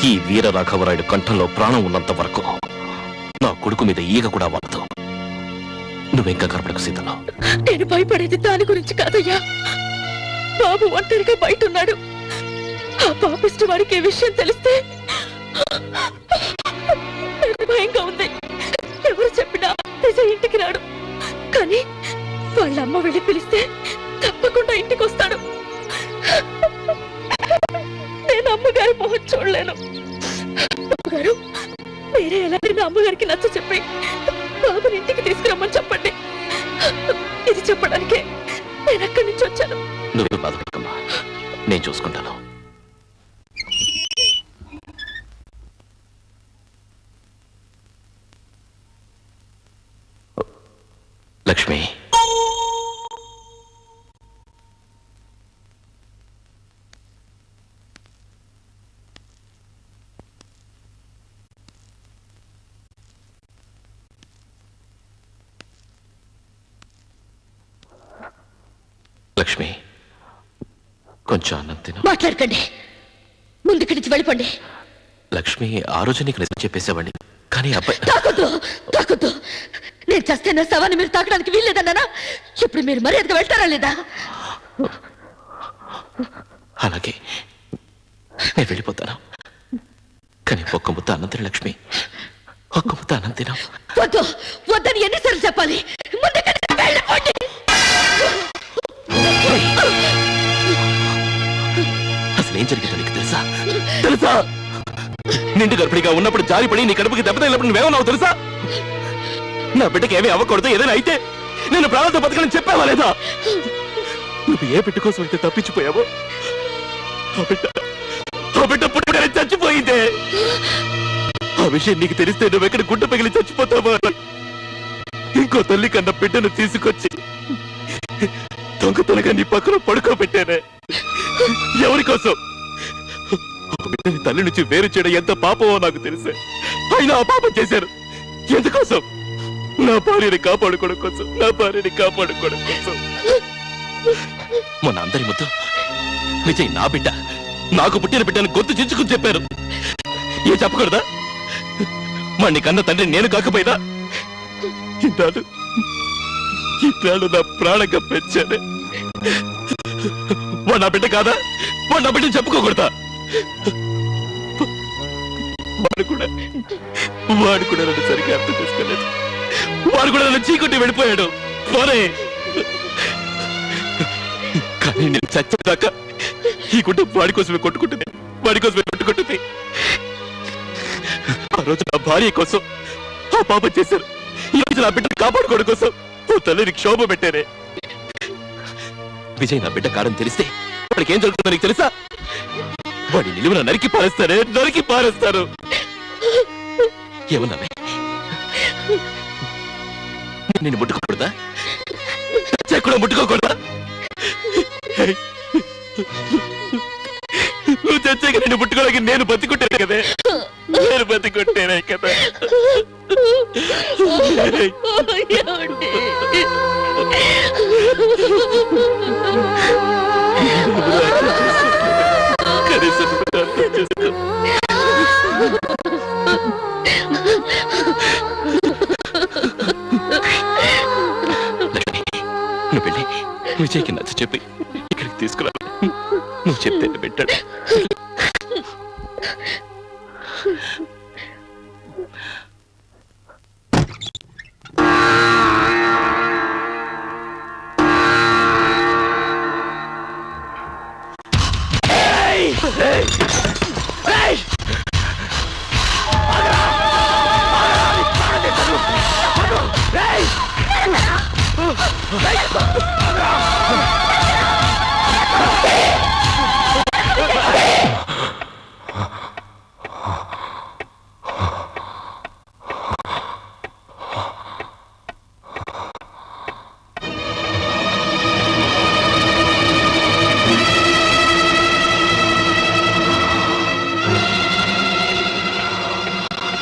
ఈ వీరరాఘవరాయుడు కంఠంలో ప్రాణం ఉన్నంత వరకు నా కొడుకు మీద ఈగ కూడా వాడదు. నువ్వెంకా కనపడకు సీతలో. నేను భయపడేది దాని గురించి కాదయ్యా. బాబు ఒంటరిగా బయట ఉన్నాడు. ఆ పాపిష్టి వాడికి ఈ విషయం తెలిస్తే భయంగా ఉంది. ఎవరు చెప్పినా నిజం ఇంటికి రాడు. కానీ వాళ్ళ అమ్మ వెళ్ళి పిలిస్తే తప్పకుండా ఇంటికి వస్తాడు. నేను అమ్మగారి మొహం చూడలేను. అమ్మగారు, మీరే ఎలా నేను అమ్మగారికి నచ్చ చెప్పి బాబుని ఇంటికి తీసుకురమ్మని చెప్పండి. ఇది చెప్పడానికే నేను అక్కడి నుంచి వచ్చాను. నువ్వు బాధపడకమ్మా, నేను చూసుకుంటాను. లక్ష్మి, లక్ష్మి, కొంచెం అన్నం తిను. మాట్లాడకండి, ముందుకి నుంచి వెళ్ళిపోండి. లక్ష్మి, ఆ రోజు నీకు నిజం చెప్పేసేవాడిని, కానీ అబ్బాయి తాకొద్దు. నేను చస్తే నా శవాన్ని మీరు తాకడానికి వీల్లేదన్నానా? ఇప్పుడు మీరు మర్యాదగా వెళ్తారా లేదా? అలాగే నేను వెళ్ళిపోతాను, కానీ ఒక్క ముద్ద అన్నం తిన లక్ష్మి, ఒక్క ముద్ద అన్నం తిన. వద్దని ఎన్నిసార్లు చెప్పాలి? వెళ్ళిపోండి. అసలు ఏం జరిగిందో నీకు తెలుసా? తెలుసా? నిండు గర్భిణిగా ఉన్నప్పుడు జారిపడి నీ కడుపుకి దెబ్బతగినప్పుడు నువ్వేమన్నావు తెలుసా? నా బిడ్డకి ఏమీ అవ్వకూడదు, ఏదైనా అయితే నేను ప్రాణాలతో బతకని చెప్పావా లేదా? నువ్వు ఏ బిడ్డ కోసం అయితే తప్పించిపోయావో ఆ బిడ్డ పుట్టుకనే చచ్చిపోయిందే. ఆ విషయం నీకు తెలిస్తే నువ్వెక్కడ గుడ్డ పగిలి చచ్చిపోతావో. ఇంకో తల్లి కన్నా బిడ్డను తీసుకొచ్చి దొంగతనగా నీ పక్కన పడుకోబెట్టానే. ఎవరి కోసం? బిడ్డని తల్లి నుంచి వేరు చేయడం ఎంత పాపమో నాకు తెలుసే. అయినా ఆ పాపం చేశారు ఎందుకోసం? నా భార్యని కాపాడుకోవడం కోసం, నా భార్యని కాపాడుకోవడం కోసం. మొన్న అందరి ముద్దు విజయ్ నా బిడ్డ, నాకు పుట్టిన బిడ్డను గొంతు చించుకుని చెప్పారు. ఏ చెప్పకూడదా? మళ్ళీ కన్న తండ్రి నేను కాకపోయినా ఇన్నాడు నా ప్రాణంగా పెంచానే. వాడు నా బిడ్డ కాదా? వాడు నా బిడ్డను చెప్పుకోకూడదా? వాడు కూడా నన్ను సరిగ్గా అర్థం చేసుకోలేదు. వాడు కూడా నన్ను చీకొట్టి వెళ్ళిపోయాడు. పోనే, కానీ నేను చచ్చేదాకా ఈ కుటుంబం వాడి కోసమే కొట్టుకుంటుంది, వాడి కోసమే కొట్టుకుంటుంది. ఆ రోజు నా భార్య కోసం ఆ పాపం చేశారు. ఈ రోజు నా బిడ్డను కాపాడుకోవడం కోసం ఓ తల్లిని క్షోభ పెట్టారే. విజయ్ నా బిడ్డ కాడని తెలిస్తే వాడికి ఏం జరుగుతుందో నీకు తెలుసా? వాడి నిలువున నరికి పారేస్తారే, నరికి పారేస్తారు. ఏమన్నావే? నేను ముట్టుకోకూడదా? కూడా ముట్టుకోకూడదా? నువ్వు చచ్చాక నేను ముట్టుకోవడానికి నేను బతికుంటేనే కదే, నేను బతికుంటేనే కదా. కనీసం అర్థం చేసుకో. లక్ష్మి, నువ్వు వెళ్ళి విజయ్కి నచ్చ చెప్పి ఇక్కడికి తీసుకురా. నువ్వు చెప్తే పెట్టాడు.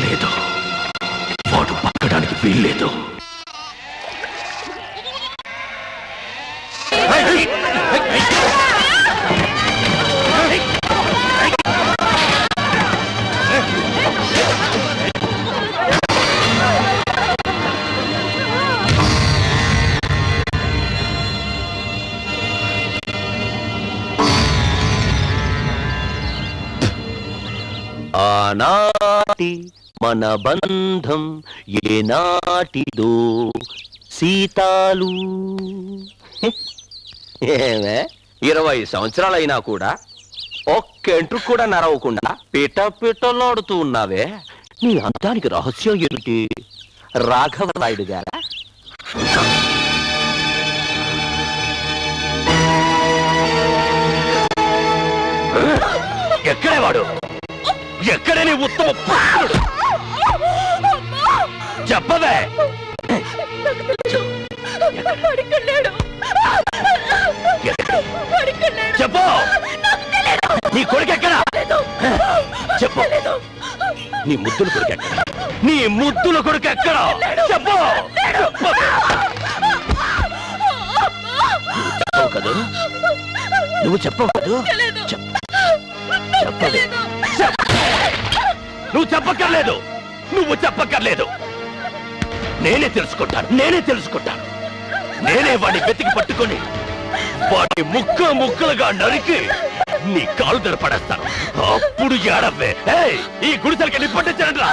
లేదు, వాడు పక్కడానికి వీల్లేదు. ఆనాటి మన బంధం ఏనాటిదో సీతాలు. ఏమే 20 సంవత్సరాలైనా కూడా ఒక్కెంట్రు కూడా నరవకుండా పిట పిటలాడుతూ ఉన్నావే, నీ అంతానికి రహస్యం ఏమిటి? రాఘవరాయుడు గారా? ఎక్కడే వాడు? ఎక్కడే నీ ఉత్తమ పుత్రుడు? చెప్పవే. చెప్పు, నీ కొడుకు ఎక్కడా? చెప్పు, నీ ముద్దుల కొడుకు ఎక్కడా? నీ ముద్దుల కొడుకు ఎక్కడా? చెప్పు. చెప్పవు కదూ? నువ్వు చెప్పవు కదూ? చెప్పవే. నువ్వు చెప్పక్కర్లేదు, నువ్వు చెప్పక్కర్లేదు. నేనే తెలుసుకుంటాను, నేనే వాడిని వెతికి పట్టుకొని వాడిని ముక్కలుగా నరికి నీ కాలు దగ్గర పడేస్తాను. అప్పుడు ఏడవ్వే. ఈ గుడిసెలకి నిప్పట్టించండి రా.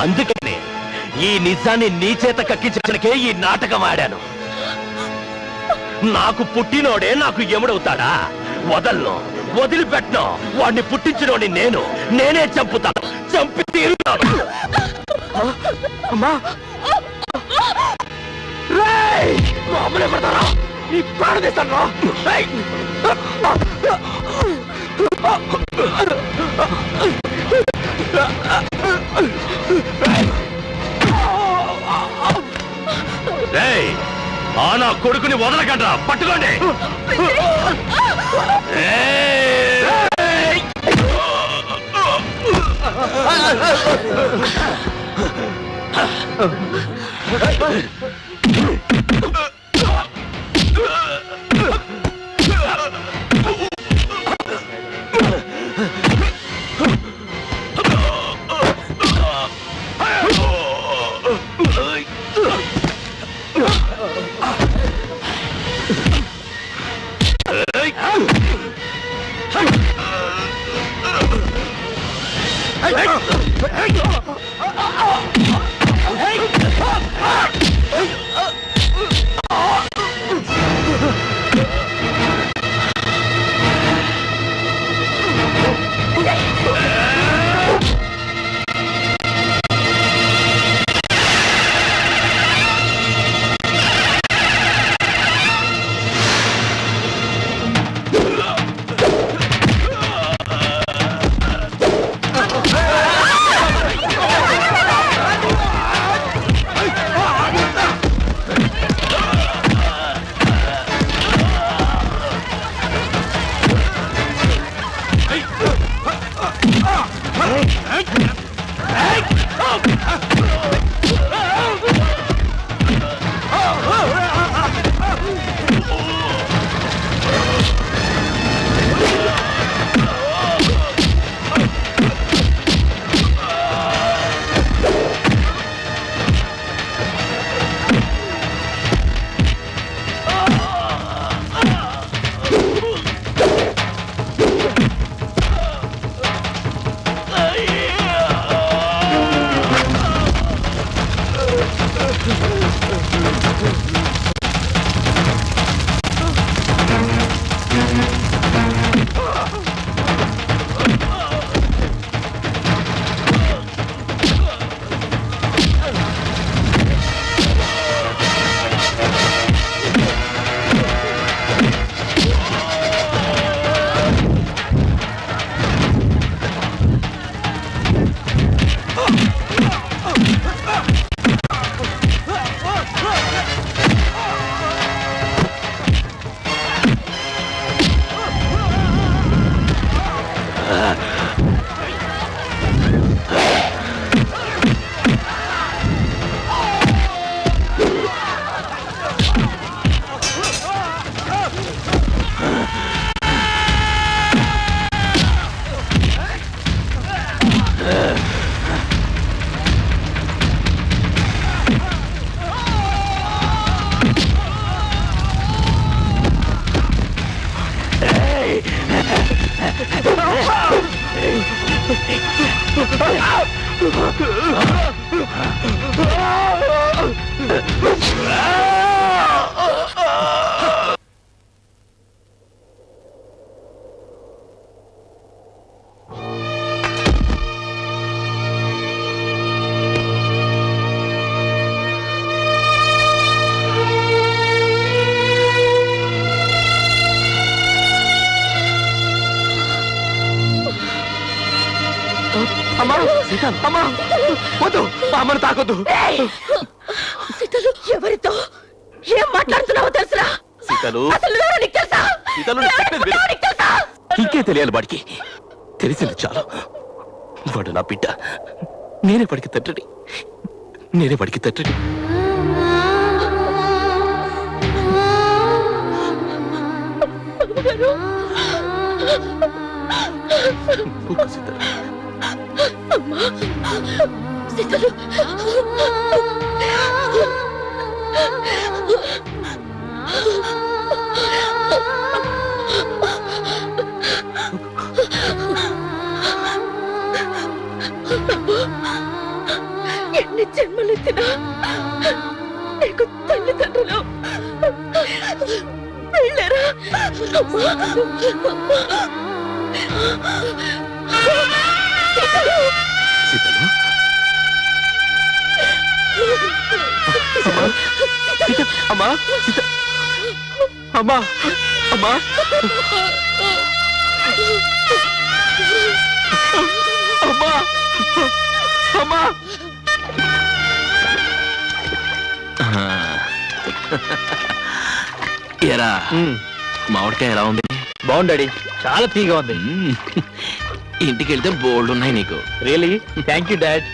అందుకనే ఈ నిజాన్ని నీ చేత కక్కించడానికే ఈ నాటకం ఆడాను. నాకు పుట్టినోడే నాకు ఎముడవుతాడా? వదలను, వదిలిపెట్టను. వాడిని పుట్టించినోని నేనే చంపుతాను, చంపి తీరుతాను. అమ్మలే పడతారా? నీ ప్రాణ తీస్తాను. నా కొడుకుని వదలకండ్రా, పట్టుకోండి. అమ్మా సీత, అమ్మా వద్దు, మా అమ్మని తాకొద్దు. సీతలు ఎవరితో ఏం మాట్లాడుతున్నావో తెలుసురా? సీతలు, అసలు ఎవరో నీకు తెలుసా? సీతలు, నీకు చెప్పేది విను. ఎవరో నీకు తెలుసా? ఇంకే తెలియాలి వాడికి. తెలిసింది చాలు. వాడు నా బిడ్డ. నేనే వాడికి తండ్రిని. నేనే వాడికి తండ్రిని. అమ్మగారు, ఊరుకో సీతలు. అమ్మా సీతలు, ఎన్ని జన్మలెత్తినా నీకు తల్లిదండ్రులు వెళ్ళారా? అమ్మా సీతలు, సీతలు, అమ్మా, సీత, అమ్మా, అమ్మా, అమ్మా, అమ్మా. ఎరా మామిడికాయ ఎలా ఉంది? బాగుండాడి, చాలా తీగా ఉంది. ఇంటికి వెళ్తే బోల్డ్ ఉన్నాయి నీకు. Really thank you dad.